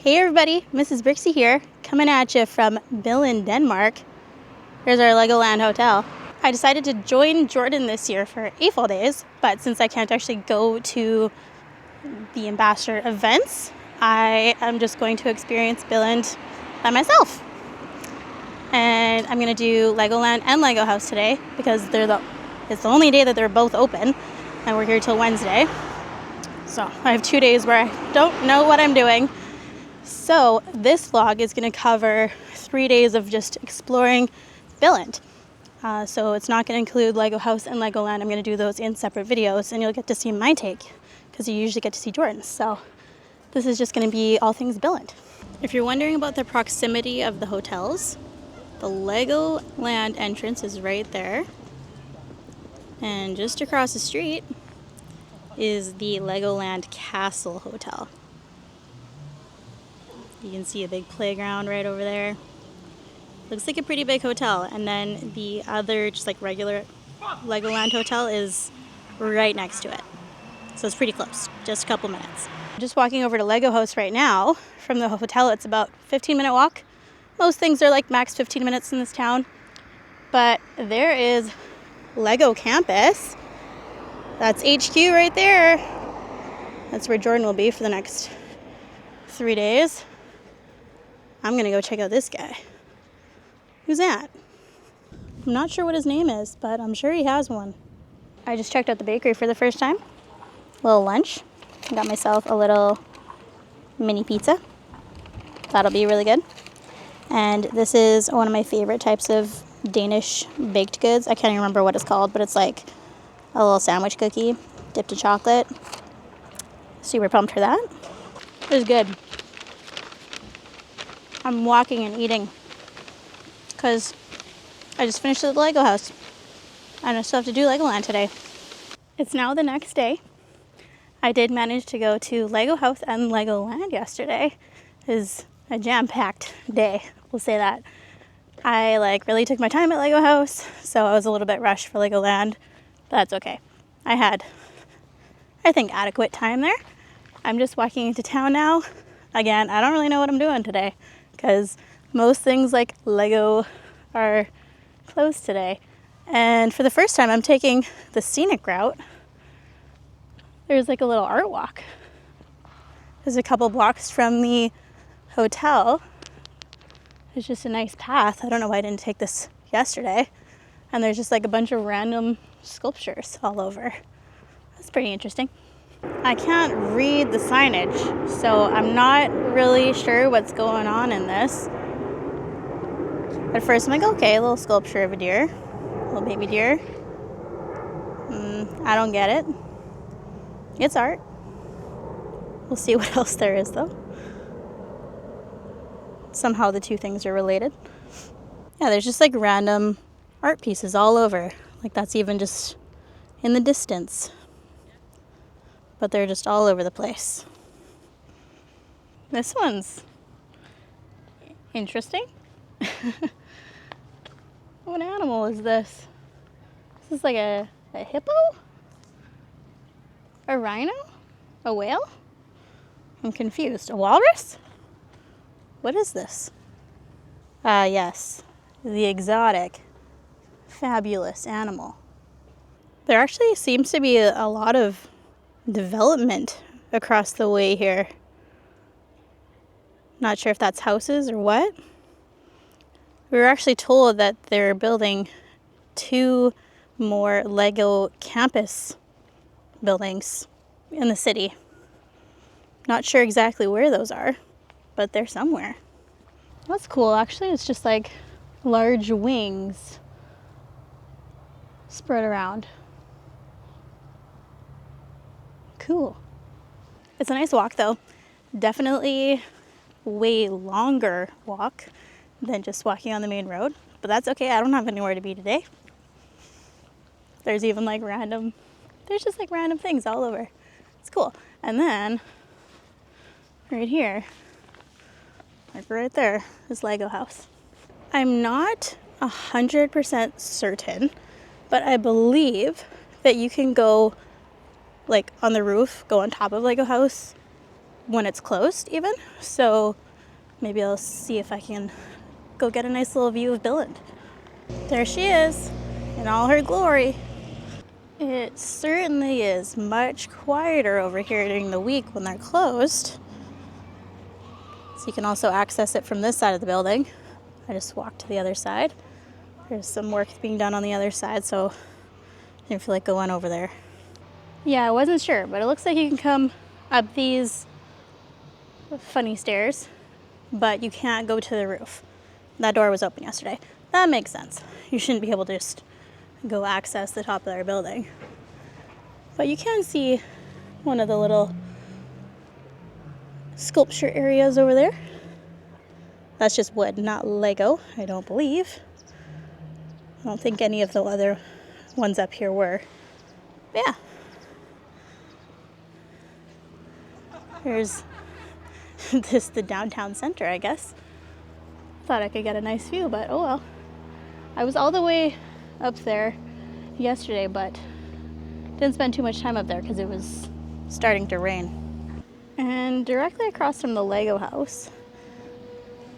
Hey everybody, Mrs. Bricksie here, coming at you from Billund, Denmark. Here's our Legoland hotel. I decided to join Jordan this year for 8 full days, but since I can't actually go to the ambassador events, I am just going to experience Billund by myself. And I'm going to do Legoland and Lego House today because it's the only day that they're both open, and we're here till Wednesday. So I have 2 days where I don't know what I'm doing. So this vlog is going to cover 3 days of just exploring Billund. So it's not going to include Lego House and Legoland. I'm going to do those in separate videos, and you'll get to see my take because you usually get to see Jordan's. So this is just going to be all things Billund. If you're wondering about the proximity of the hotels, the Legoland entrance is right there. And just across the street is the Legoland Castle Hotel. You can see a big playground right over there. Looks like a pretty big hotel. And then the other, just like regular Legoland hotel is right next to it. So it's pretty close, just a couple minutes. I'm just walking over to Lego House right now. From the hotel, it's about a 15-minute walk. Most things are like max 15 minutes in this town. But there is Lego Campus. That's HQ right there. That's where Jordan will be for the next 3 days. I'm gonna go check out this guy. Who's that? I'm not sure what his name is, but I'm sure he has one. I just checked out the bakery for the first time. Little lunch. I got myself a little mini pizza. That'll be really good. And this is one of my favorite types of Danish baked goods. I can't even remember what it's called, but it's like a little sandwich cookie dipped in chocolate. Super pumped for that. It was good. I'm walking and eating because I just finished at the Lego House and I still have to do Legoland today. It's now the next day. I did manage to go to Lego House and Legoland yesterday. It was a jam-packed day, we'll say that. I really took my time at Lego House, so I was a little bit rushed for Legoland, but that's okay. I had, I think, adequate time there. I'm just walking into town now. Again, I don't really know what I'm doing today because most things like Lego are closed today. And for the first time, I'm taking the scenic route. There's like a little art walk. There's a couple blocks from the hotel. There's just a nice path. I don't know why I didn't take this yesterday. And there's just like a bunch of random sculptures all over. That's pretty interesting. I can't read the signage, so I'm not really sure what's going on in this. At first I'm like, okay, a little sculpture of a deer, a little baby deer. I don't get it. It's art. We'll see what else there is though. Somehow the two things are related. Yeah, there's just like random art pieces all over. Like that's even just in the distance. But they're just all over the place. This one's interesting. What animal is this? This is like a hippo? A rhino? A whale? I'm confused. A walrus? What is this? Yes. The exotic, fabulous animal. There actually seems to be a lot of development across the way here. Not sure if that's houses or what. We were actually told that they're building 2 more Lego campus buildings in the city. Not sure exactly where those are, but they're somewhere. That's cool. Actually, it's just like large wings spread around. Cool. It's a nice walk though. Definitely way longer walk than just walking on the main road, but that's okay. I don't have anywhere to be today. There's even there's just like random things all over. It's cool. And then right here, like right there, is Lego House. I'm not 100% certain, but I believe that you can go like on the roof, go on top of Lego House, when it's closed even. So maybe I'll see if I can go get a nice little view of Billund. There she is in all her glory. It certainly is much quieter over here during the week when they're closed. So you can also access it from this side of the building. I just walked to the other side. There's some work being done on the other side, so I didn't feel like going over there. Yeah, I wasn't sure, but it looks like you can come up these funny stairs, but you can't go to the roof. That door was open yesterday. That makes sense. You shouldn't be able to just go access the top of their building. But you can see one of the little sculpture areas over there. That's just wood, not Lego, I don't believe. I don't think any of the other ones up here were. But yeah. Here's the downtown center, I guess. Thought I could get a nice view, but oh well. I was all the way up there yesterday, but didn't spend too much time up there because it was starting to rain. And directly across from the Lego house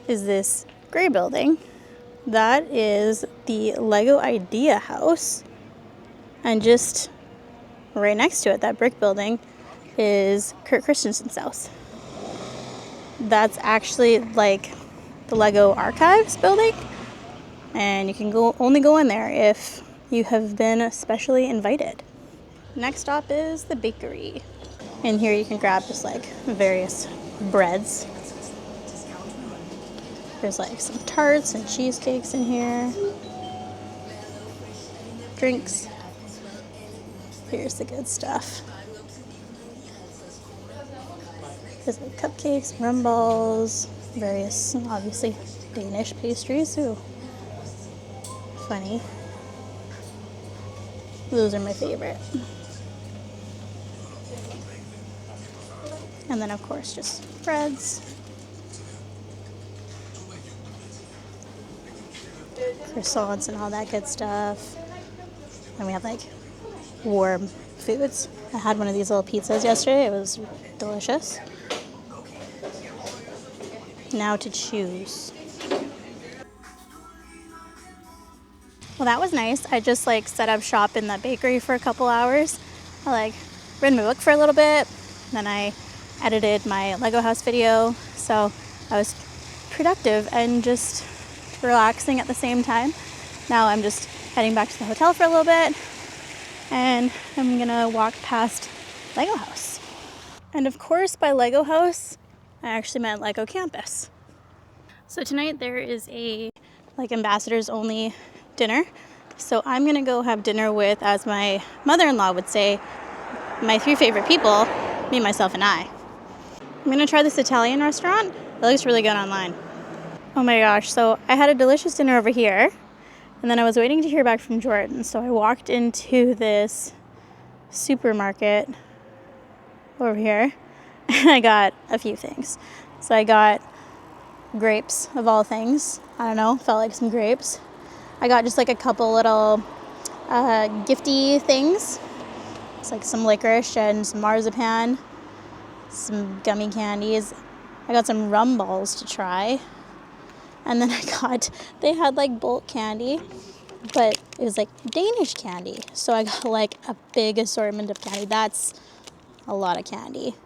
is this gray building. That is the Lego Idea House. And just right next to it, that brick building, is Kurt Christensen's house. That's actually like the Lego Archives building. And you can only go in there if you have been specially invited. Next stop is the bakery. In here you can grab just like various breads. There's like some tarts and cheesecakes in here. Drinks. Here's the good stuff. There's like cupcakes, rum balls, various, obviously, Danish pastries. Ooh, funny. Those are my favorite. And then, of course, just breads. Croissants and all that good stuff. And we have like warm foods. I had one of these little pizzas yesterday. It was delicious. Now to choose. Well, that was nice. I just like set up shop in the bakery for a couple hours. I like read my book for a little bit. Then I edited my Lego house video. So I was productive and just relaxing at the same time. Now I'm just heading back to the hotel for a little bit. And I'm gonna walk past Lego house. And of course, by Lego house, I actually meant Lego campus. So tonight there is a like ambassadors only dinner. So I'm gonna go have dinner with, as my mother-in-law would say, my three favorite people, me, myself, and I. I'm gonna try this Italian restaurant. It looks really good online. Oh my gosh, so I had a delicious dinner over here, and then I was waiting to hear back from Jordan. So I walked into this supermarket over here, and I got a few things. So I got grapes, of all things. I don't know, felt like some grapes. I got just like a couple little gifty things. It's like some licorice and some marzipan, some gummy candies. I got some rum balls to try. And then they had like bulk candy, but it was like Danish candy. So I got like a big assortment of candy. That's a lot of candy.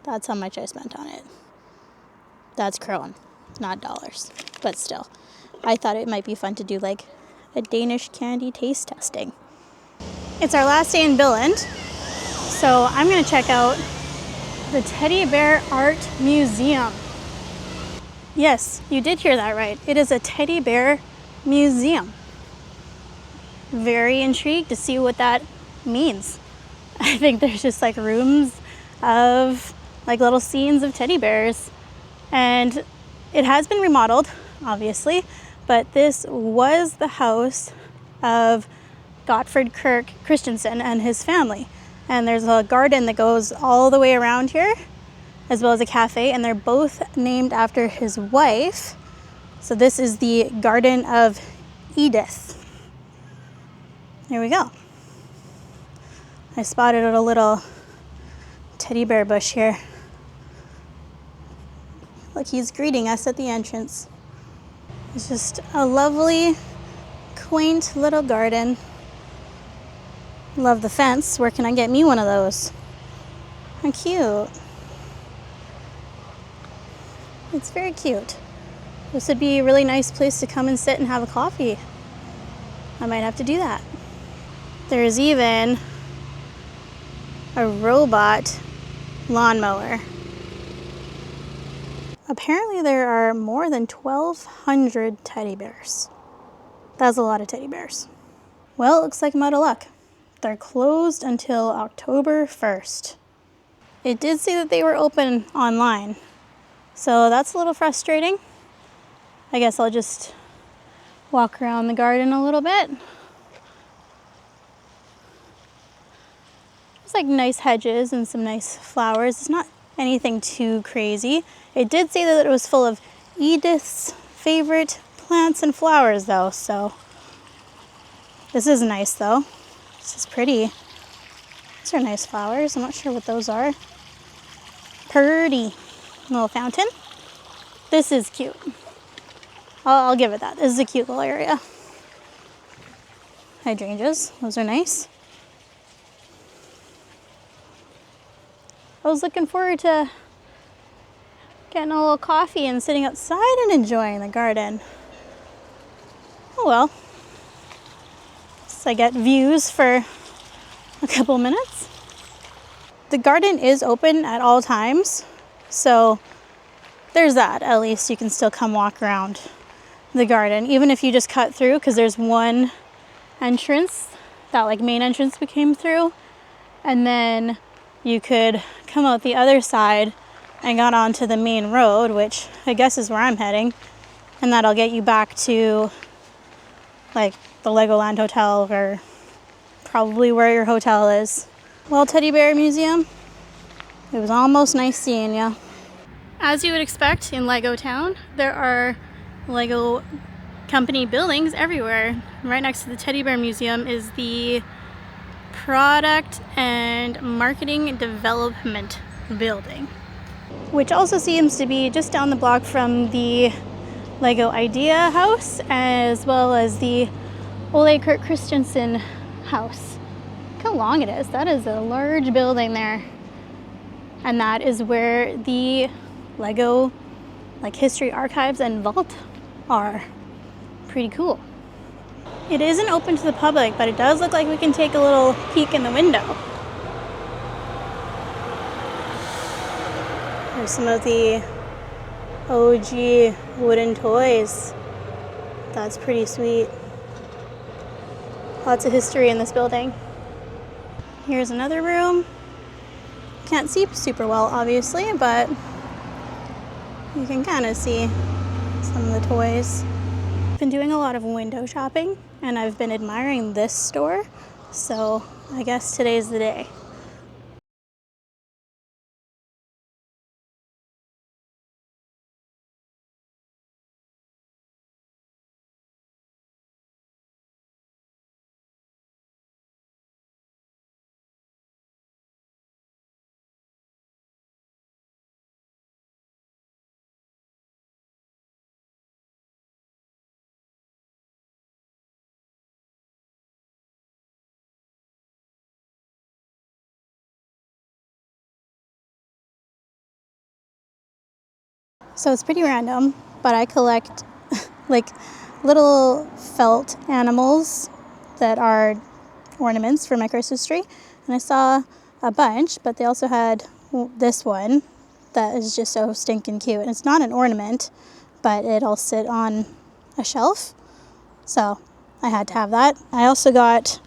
That's how much I spent on it. That's krone, not dollars, but still. I thought it might be fun to do like a Danish candy taste testing. It's our last day in Billund, so I'm gonna check out the Teddy Bear Art Museum. Yes, you did hear that right. It is a teddy bear museum. Very intrigued to see what that means. I think there's just like rooms of like little scenes of teddy bears. And it has been remodeled, obviously, but this was the house of Gottfried Kirk Christensen and his family. And there's a garden that goes all the way around here, as well as a cafe, and they're both named after his wife. So this is the Garden of Edith. Here we go. I spotted a little teddy bear bush here. Look, he's greeting us at the entrance. It's just a lovely, quaint little garden. Love the fence. Where can I get me one of those? How cute. It's very cute. This would be a really nice place to come and sit and have a coffee. I might have to do that. There's even a robot lawnmower. Apparently there are more than 1,200 teddy bears. That's a lot of teddy bears. Well, it looks like I'm out of luck. They're closed until October 1st. It did say that they were open online, so that's a little frustrating. I guess I'll just walk around the garden a little bit. There's like nice hedges and some nice flowers. It's not anything too crazy. It did say that it was full of Edith's favorite plants and flowers though, so this is nice though. This is pretty. These are nice flowers. I'm not sure what those are. Pretty. Little fountain. This is cute. I'll give it that. This is a cute little area. Hydrangeas. Those are nice. I was looking forward to getting a little coffee and sitting outside and enjoying the garden. Oh well. So I get views for a couple minutes. The garden is open at all times, so there's that. At least you can still come walk around the garden, even if you just cut through, because there's one entrance, that like main entrance we came through, and then you could come out the other side and got onto the main road, which I guess is where I'm heading, and that'll get you back to like the Legoland Hotel, or probably where your hotel is. Well, Teddy Bear Museum, it was almost nice seeing you. As you would expect in Lego Town, there are Lego company buildings everywhere. Right next to the Teddy Bear Museum is the Product and Marketing Development Building, which also seems to be just down the block from the Lego Idea House, as well as the Ole Kurt Christensen House. Look how long it is. That is a large building there. And that is where the Lego like history archives and vault are. Pretty cool. It isn't open to the public, but it does look like we can take a little peek in the window. There's some of the OG wooden toys. That's pretty sweet. Lots of history in this building. Here's another room. Can't see super well, obviously, but you can kind of see some of the toys. I've been doing a lot of window shopping, and I've been admiring this store, so I guess today's the day. So it's pretty random, but I collect like little felt animals that are ornaments for my Christmas tree. And I saw a bunch, but they also had this one that is just so stinking cute. And it's not an ornament, but it'll sit on a shelf. So I had to have that. I also got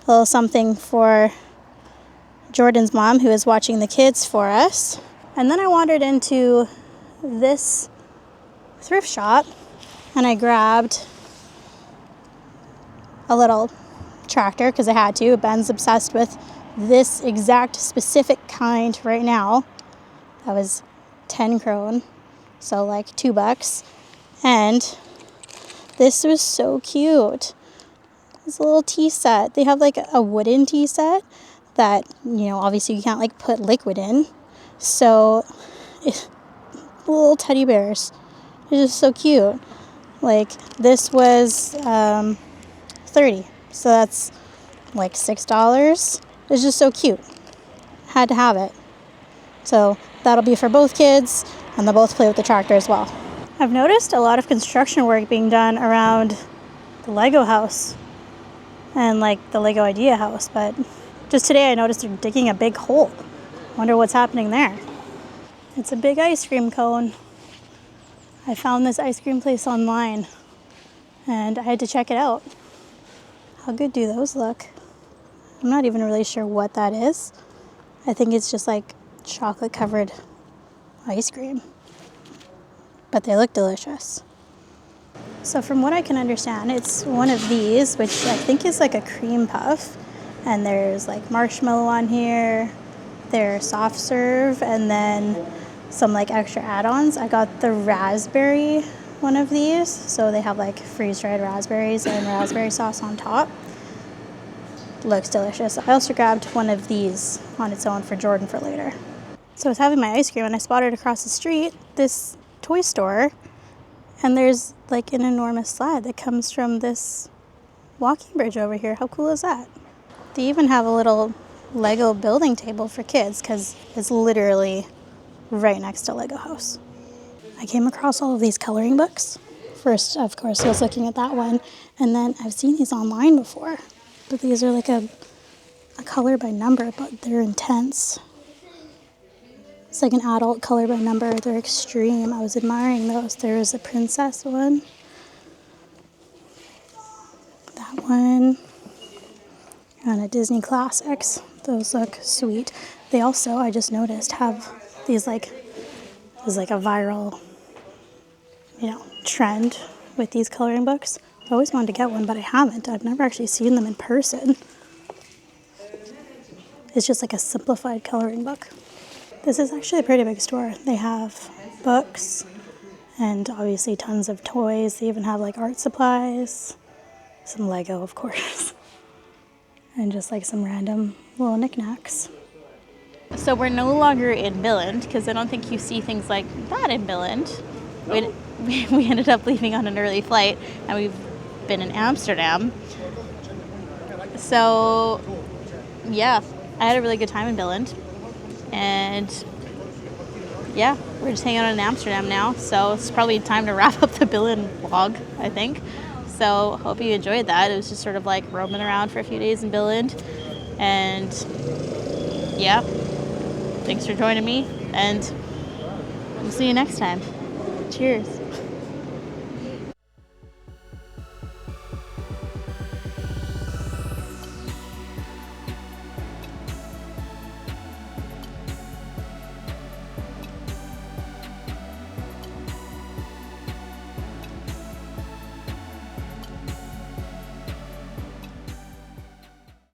a little something for Jordan's mom, who is watching the kids for us. And then I wandered into this thrift shop and I grabbed a little tractor because I had to. Ben's obsessed with this exact specific kind right now. That was 10 krone, so like $2. And this was so cute. It's a little tea set. They have like a wooden tea set that, you know, obviously you can't like put liquid in. So little teddy bears. They're just so cute. Like, this was 30, so that's like $6. It's just so cute. Had to have it. So that'll be for both kids, and they'll both play with the tractor as well. I've noticed a lot of construction work being done around the Lego house and like the Lego Idea house, but just today I noticed they're digging a big hole. Wonder what's happening there. It's a big ice cream cone. I found this ice cream place online and I had to check it out. How good do those look? I'm not even really sure what that is. I think it's just like chocolate covered ice cream, but they look delicious. So from what I can understand, it's one of these, which I think is like a cream puff, and there's like marshmallow on here, there's soft serve, and then some like extra add-ons. I got the raspberry one of these, so they have like freeze-dried raspberries and raspberry sauce on top. Looks delicious. I also grabbed one of these on its own for Jordan for later. So I was having my ice cream and I spotted across the street this toy store, and there's like an enormous slide that comes from this walking bridge over here. How cool is that? They even have a little Lego building table for kids because it's literally right next to Lego house. I came across all of these coloring books. First, of course, I was looking at that one, and then I've seen these online before, but these are like a color by number, but they're intense. It's like an adult color by number. They're extreme. I was admiring those. There was a princess one. That one. And a Disney Classics. Those look sweet. They also, I just noticed, have these like, there's like a viral, trend with these coloring books. I always wanted to get one, but I haven't. I've never actually seen them in person. It's just like a simplified coloring book. This is actually a pretty big store. They have books and obviously tons of toys. They even have like art supplies, some Lego, of course, and just like some random little knickknacks. So we're no longer in Billund because I don't think you see things like that in Billund. No. We ended up leaving on an early flight and we've been in Amsterdam. So yeah, I had a really good time in Billund. And yeah, we're just hanging out in Amsterdam now, so it's probably time to wrap up the Billund vlog, I think. So hope you enjoyed that. It was just sort of like roaming around for a few days in Billund, and yeah, thanks for joining me, and we'll see you next time. Cheers.